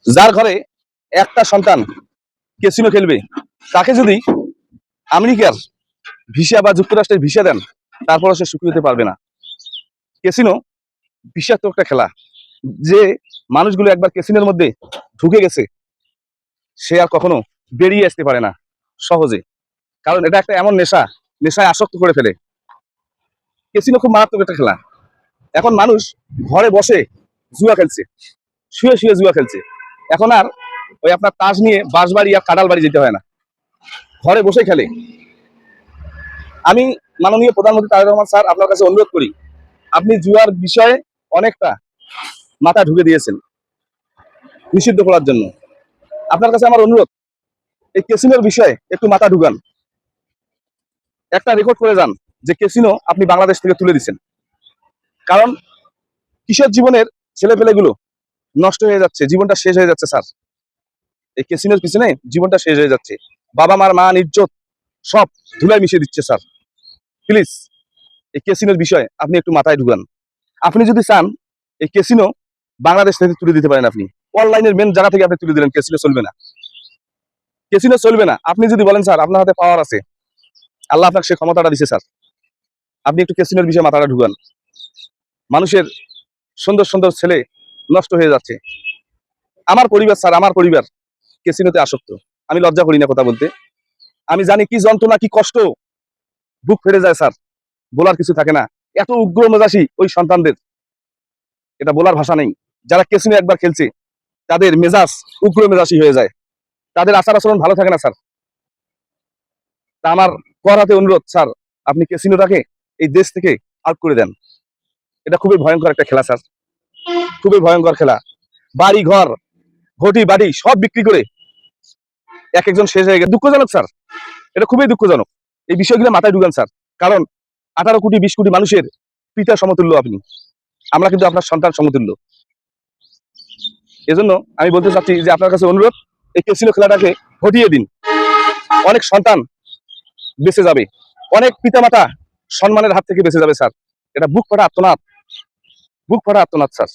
যার ঘরে একটা সন্তান ক্যাসিনো খেলবে তাকে যদি আমেরিকার ভিসা বা যুক্তরাষ্ট্রের ভিসা দেন তারপরও সে সুখী হতে পারবে না। ক্যাসিনো বিষাক্ত একটা খেলা। যে মানুষগুলো একবার ক্যাসিনোর মধ্যে ঢুকে গেছে সে আর কখনো বেরিয়ে আসতে পারে না সহজে, কারণ এটা একটা এমন নেশায় আসক্ত করে ফেলে। ক্যাসিনো খুব মারাত্মক একটা খেলা। এখন মানুষ ঘরে বসে জুয়া খেলছে, শুয়ে শুয়ে জুয়া খেলছে। এখন আর ওই আপনার তাস নিয়ে বাঁশবাড়ি আর কাঁঠাল বাড়ি যেতে হয় না, ঘরে বসে খেলে। আমি মাননীয় প্রধানমন্ত্রী তারেক রহমান স্যার আপনার কাছে অনুরোধ করি, আপনি জুয়ার বিষয়ে অনেকটা মাথা ঢুকে দিয়েছেন নিষিদ্ধ করার জন্য। আপনার কাছে আমার অনুরোধ, এই ক্যাসিনোর বিষয়ে একটু মাথা ঢুকান, একটা রেকর্ড করে যান যে ক্যাসিনো আপনি বাংলাদেশ থেকে তুলে দিচ্ছেন। কারণ কিশোর জীবনের ছেলেপেলেগুলো নষ্ট হয়ে যাচ্ছে, জীবনটা শেষ হয়ে যাচ্ছে স্যার। এই ক্যাসিনোর পিছনে জীবনটা শেষ হয়ে যাচ্ছে, বাবা মার মান ইজ্জত সব ধুলায় মিশিয়ে দিচ্ছে স্যার। প্লিজ এই ক্যাসিনোর বিষয়ে আপনি একটু মাথায় ঢুকান। আপনি যদি চান এই ক্যাসিনো বাংলাদেশ থেকে তুলে দিতে পারেন, আপনি অনলাইনের মেন জায়গা থেকে আপনি তুলে দিলেন, ক্যাসিনো চলবে না, ক্যাসিনো চলবে না। আপনি যদি বলেন স্যার আপনার হাতে পাওয়ার আছে, আল্লাহ আপনাকে সে ক্ষমতাটা দিচ্ছে স্যার, আপনি একটু ক্যাসিনোর বিষয়ে মাথাটা ঢুকান। মানুষের সুন্দর সুন্দর ছেলে নষ্ট হয়ে যাচ্ছে। আমার পরিবার স্যার, আমার পরিবার ক্যাসিনোতে আসক্ত। আমি লজ্জা করি না কথা বলতে। আমি জানি কি যন্ত্রণা, কি কষ্ট, বুক ফেটে যায় স্যার, বলার কিছু থাকে না। এত উগ্র মেজাজি ওই সন্তানদের, এটা বলার ভাষা নেই। যারা ক্যাসিনো একবার খেলছে তাদের মেজাজ উগ্র মেজাজি হয়ে যায়, তাদের আচার আচরণ ভালো থাকে না স্যার। তা আমার কর হাতে অনুরোধ স্যার, আপনি ক্যাসিনোটাকে এই দেশ থেকে আউট করে দেন। এটা খুবই ভয়ঙ্কর একটা খেলা স্যার, খুবই ভয়ঙ্কর খেলা। বাড়ি ঘর ঘটি বাড়ি সব বিক্রি করে এক একজন শেষ হয়ে গেছে। দুঃখজনক স্যার, এটা খুবই দুঃখজনক। এই বিষয়গুলো মাথায় ঢুকান স্যার, কারণ 18 কোটি 20 কোটি মানুষের পিতা সমতুল্য আপনি, আমরা কিন্তু আপনার সন্তান সমতুল্য। এজন্য আমি বলতে চাচ্ছি যে আপনার কাছে অনুরোধ, এই ক্যাসিনো খেলাটাকে হটিয়ে দিন। অনেক সন্তান বেঁচে যাবে, অনেক পিতামাতা সম্মানের হাত থেকে বেঁচে যাবে স্যার। এটা বুক ফাটা আত্মনাদ, বুক ফাটা আত্মনাদ স্যার।